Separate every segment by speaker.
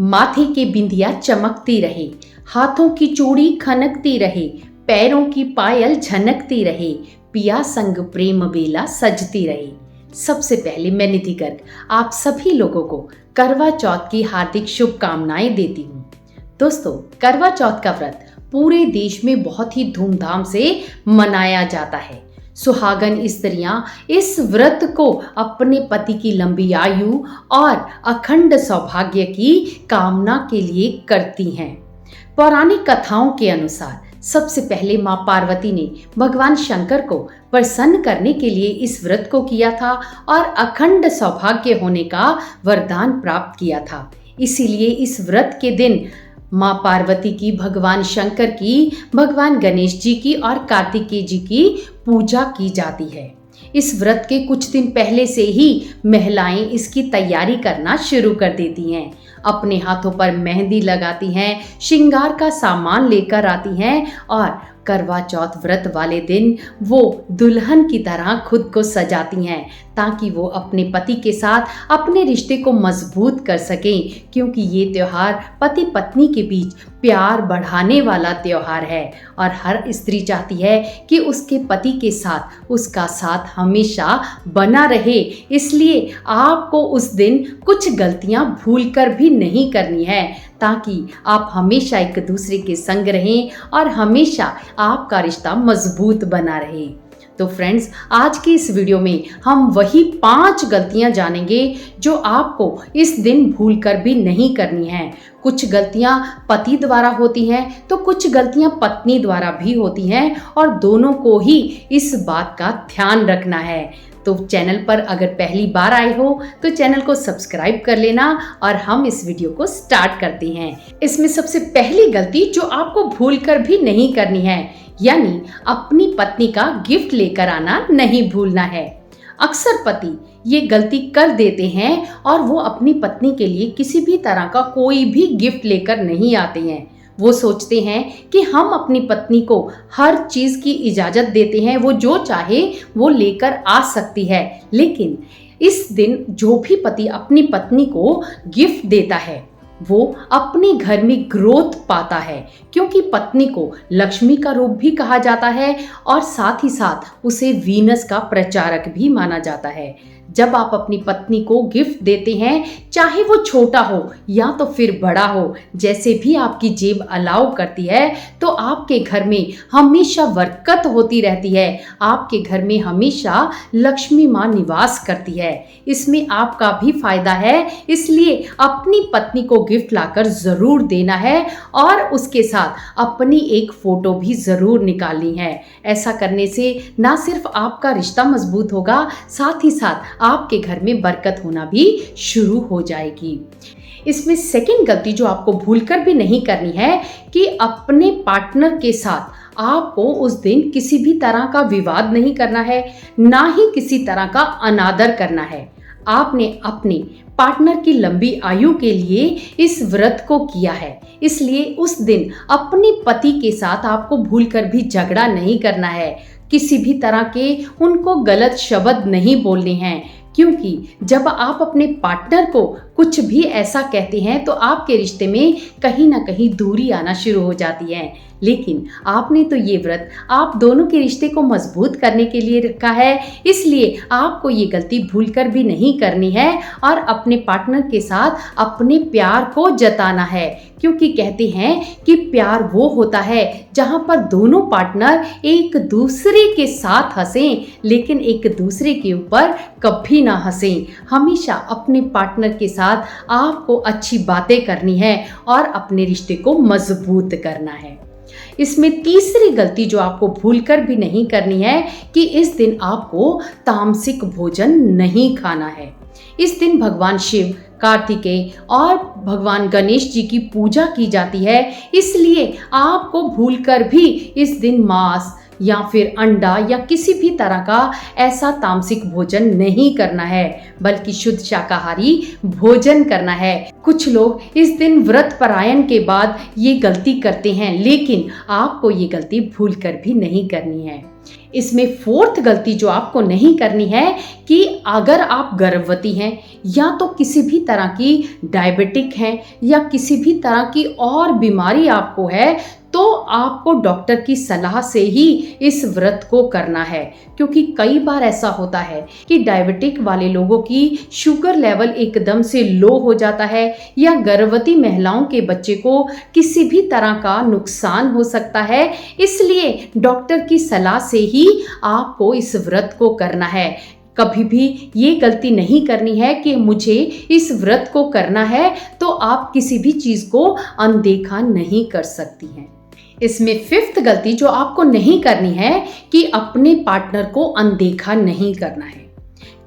Speaker 1: माथे की बिंदिया चमकती रहे, हाथों की चूड़ी खनकती रहे, पैरों की पायल झनकती रहे, पिया संग प्रेम बेला सजती रहे। सबसे पहले मैं निधि गर्ग आप सभी लोगों को करवा चौथ की हार्दिक शुभकामनाएं देती हूँ। दोस्तों, करवा चौथ का व्रत पूरे देश में बहुत ही धूमधाम से मनाया जाता है। सुहागन स्त्रियां इस व्रत को अपने पति की लंबी आयु और अखंड सौभाग्य की कामना के लिए करती हैं। पौराणिक कथाओं के अनुसार सबसे पहले मां पार्वती ने भगवान शंकर को प्रसन्न करने के लिए इस व्रत को किया था और अखंड सौभाग्य होने का वरदान प्राप्त किया था। इसीलिए इस व्रत के दिन मां पार्वती की, भगवान शंकर की, भगवान गणेश जी की और कार्तिकेय जी की पूजा की जाती है। इस व्रत के कुछ दिन पहले से ही महिलाएं इसकी तैयारी करना शुरू कर देती हैं। अपने हाथों पर मेहंदी लगाती हैं, श्रृंगार का सामान लेकर आती हैं और करवा चौथ व्रत वाले दिन वो दुल्हन की तरह खुद को सजाती हैं ताकि वो अपने पति के साथ अपने रिश्ते को मजबूत कर सकें, क्योंकि ये त्योहार पति पत्नी के बीच प्यार बढ़ाने वाला त्योहार है और हर स्त्री चाहती है कि उसके पति के साथ उसका साथ हमेशा बना रहे। इसलिए आपको उस दिन कुछ गलतियां भूलकर भी नहीं करनी है ताकि आप हमेशा एक दूसरे के संग रहें और हमेशा आपका रिश्ता मजबूत बना रहे। तो फ्रेंड्स, आज की इस वीडियो में हम वही 5 गलतियां जानेंगे जो आपको इस दिन भूलकर भी नहीं करनी है। कुछ गलतियां पति द्वारा होती हैं तो कुछ गलतियां पत्नी द्वारा भी होती हैं और दोनों को ही इस बात का ध्यान रखना है। तो चैनल पर अगर पहली बार आए हो तो चैनल को सब्सक्राइब कर लेना और हम इस वीडियो को स्टार्ट करते हैं। इसमें सबसे पहली गलती जो आपको भूलकर भी नहीं करनी है, यानी अपनी पत्नी का गिफ्ट लेकर आना नहीं भूलना है। अक्सर पति ये गलती कर देते हैं और वो अपनी पत्नी के लिए किसी भी तरह का कोई भी गिफ्ट लेकर नहीं आते हैं। वो सोचते हैं कि हम अपनी पत्नी को हर चीज की इजाजत देते हैं, वो जो चाहे वो लेकर आ सकती है। लेकिन इस दिन जो भी पति अपनी पत्नी को गिफ्ट देता है वो अपने घर में ग्रोथ पाता है, क्योंकि पत्नी को लक्ष्मी का रूप भी कहा जाता है और साथ ही साथ उसे वीनस का प्रचारक भी माना जाता है। जब आप अपनी पत्नी को गिफ्ट देते हैं, चाहे वो छोटा हो या तो फिर बड़ा हो, जैसे भी आपकी जेब अलाउ करती है, तो आपके घर में हमेशा बरकत होती रहती है। आपके घर में हमेशा लक्ष्मी माँ निवास करती है। इसमें आपका भी फायदा है, इसलिए अपनी पत्नी को गिफ्ट लाकर जरूर देना है और उसके साथ अपनी एक फोटो भी जरूर निकालनी है। ऐसा करने से ना सिर्फ आपका रिश्ता मजबूत होगा, साथ ही साथ आपके घर में बरकत होना भी शुरू हो जाएगी। इसमें सेकंड गलती जो आपको भूलकर भी नहीं करनी है कि अपने पार्टनर के साथ आपको उस दिन किसी भी तरह का विवाद नहीं करना है, ना ही किसी तरह का अनादर करना है। आपने अपने पार्टनर की लंबी आयु के लिए इस व्रत को किया है, इसलिए उस दिन अपने पति के साथ आपको भूलकर भी झगड़ा नहीं करना है। किसी भी तरह के उनको गलत शब्द नहीं बोलने हैं, क्योंकि जब आप अपने पार्टनर को कुछ भी ऐसा कहते हैं तो आपके रिश्ते में कहीं ना कहीं दूरी आना शुरू हो जाती है। लेकिन आपने तो ये व्रत आप दोनों के रिश्ते को मजबूत करने के लिए रखा है, इसलिए आपको ये गलती भूलकर भी नहीं करनी है और अपने पार्टनर के साथ अपने प्यार को जताना है, क्योंकि कहते हैं कि प्यार वो होता है जहां पर दोनों पार्टनर एक दूसरे के साथ हंसें, लेकिन एक दूसरे के ऊपर कभी ना हंसें। हमेशा अपने पार्टनर के साथ आपको अच्छी बातें करनी है और अपने रिश्ते को मजबूत करना है। इसमें तीसरी गलती जो आपको भूलकर भी नहीं करनी है कि इस दिन आपको तामसिक भोजन नहीं खाना है। इस दिन भगवान शिव, कार्तिकेय और भगवान गणेश जी की पूजा की जाती है, इसलिए आपको भूलकर भी इस दिन मांस या फिर अंडा या किसी भी तरह का ऐसा तामसिक भोजन नहीं करना है, बल्कि शुद्ध शाकाहारी भोजन करना है। कुछ लोग इस दिन व्रत परायण के बाद ये गलती करते हैं, लेकिन आपको ये गलती भूलकर भी नहीं करनी है। इसमें फोर्थ गलती जो आपको नहीं करनी है कि अगर आप गर्भवती हैं या तो किसी भी तरह की डायबिटिक हैं या किसी भी तरह की और बीमारी आपको है, तो आपको डॉक्टर की सलाह से ही इस व्रत को करना है। क्योंकि कई बार ऐसा होता है कि डायबिटिक वाले लोगों की शुगर लेवल एकदम से लो हो जाता है या गर्भवती महिलाओं के बच्चे को किसी भी तरह का नुकसान हो सकता है। इसलिए डॉक्टर की सलाह से ही आपको इस व्रत को करना है। कभी भी ये गलती नहीं करनी है कि मुझे इस व्रत को करना है तो आप किसी भी चीज़ को अनदेखा नहीं कर सकती हैं। इसमें फिफ्थ गलती जो आपको नहीं करनी है कि अपने पार्टनर को अनदेखा नहीं करना है।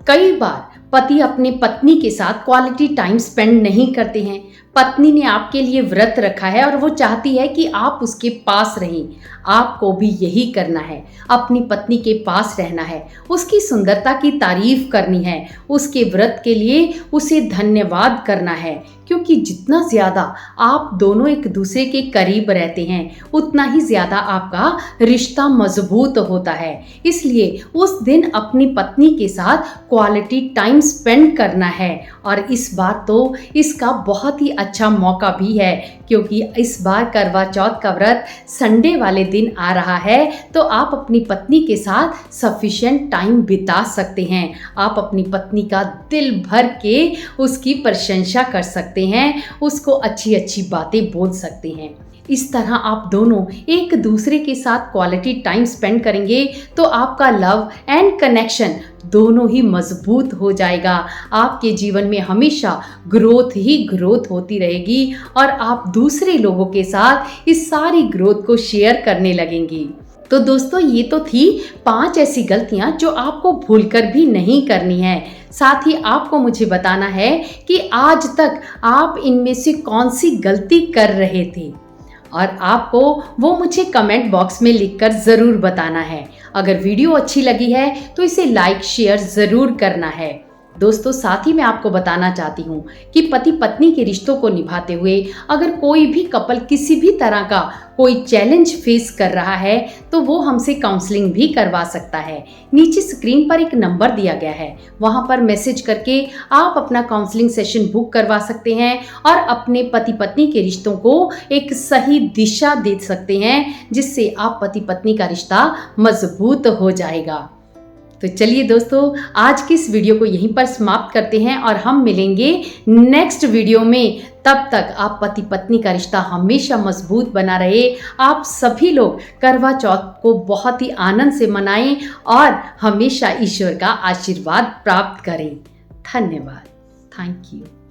Speaker 1: कई बार पति अपने पत्नी के साथ क्वालिटी टाइम स्पेंड नहीं करते हैं। पत्नी ने आपके लिए व्रत रखा है और वो चाहती है कि आप उसके पास रहें। आपको भी यही करना है, अपनी पत्नी के पास रहना है, उसकी सुंदरता की तारीफ करनी है, उसके व्रत के लिए उसे धन्यवाद करना है। क्योंकि जितना ज़्यादा आप दोनों एक दूसरे के करीब रहते हैं उतना ही ज़्यादा आपका रिश्ता मजबूत होता है। इसलिए उस दिन अपनी पत्नी के साथ क्वालिटी टाइम स्पेंड करना है। और इस बार तो इसका बहुत ही अच्छा मौका भी है क्योंकि इस बार करवा चौथ का व्रत संडे वाले दिन आ रहा है, तो आप अपनी पत्नी के साथ सफिशिएंट टाइम बिता सकते हैं। आप अपनी पत्नी का दिल भर के उसकी प्रशंसा कर सकते हैं, उसको अच्छी अच्छी बातें बोल सकते हैं। इस तरह आप दोनों एक दूसरे के साथ क्वालिटी टाइम स्पेंड करेंगे तो आपका लव एंड कनेक्शन दोनों ही मजबूत हो जाएगा। आपके जीवन में हमेशा ग्रोथ ही ग्रोथ होती रहेगी और आप दूसरे लोगों के साथ इस सारी ग्रोथ को शेयर करने लगेंगी। तो दोस्तों, ये तो थी 5 ऐसी गलतियां जो आपको भूलकर भी नहीं करनी है। साथ ही आपको मुझे बताना है कि आज तक आप इनमें से कौन सी गलती कर रहे थे और आपको वो मुझे कमेंट बॉक्स में लिखकर ज़रूर बताना है। अगर वीडियो अच्छी लगी है तो इसे लाइक शेयर ज़रूर करना है। दोस्तों, साथ ही मैं आपको बताना चाहती हूँ कि पति पत्नी के रिश्तों को निभाते हुए अगर कोई भी कपल किसी भी तरह का कोई चैलेंज फेस कर रहा है तो वो हमसे काउंसलिंग भी करवा सकता है। नीचे स्क्रीन पर एक नंबर दिया गया है, वहाँ पर मैसेज करके आप अपना काउंसलिंग सेशन बुक करवा सकते हैं और अपने पति पत्नी के रिश्तों को एक सही दिशा दे सकते हैं, जिससे आप पति पत्नी का रिश्ता मजबूत हो जाएगा। तो चलिए दोस्तों, आज की इस वीडियो को यहीं पर समाप्त करते हैं और हम मिलेंगे नेक्स्ट वीडियो में। तब तक आप पति पत्नी का रिश्ता हमेशा मजबूत बना रहे। आप सभी लोग करवा चौथ को बहुत ही आनंद से मनाएं और हमेशा ईश्वर का आशीर्वाद प्राप्त करें। धन्यवाद। Thank you.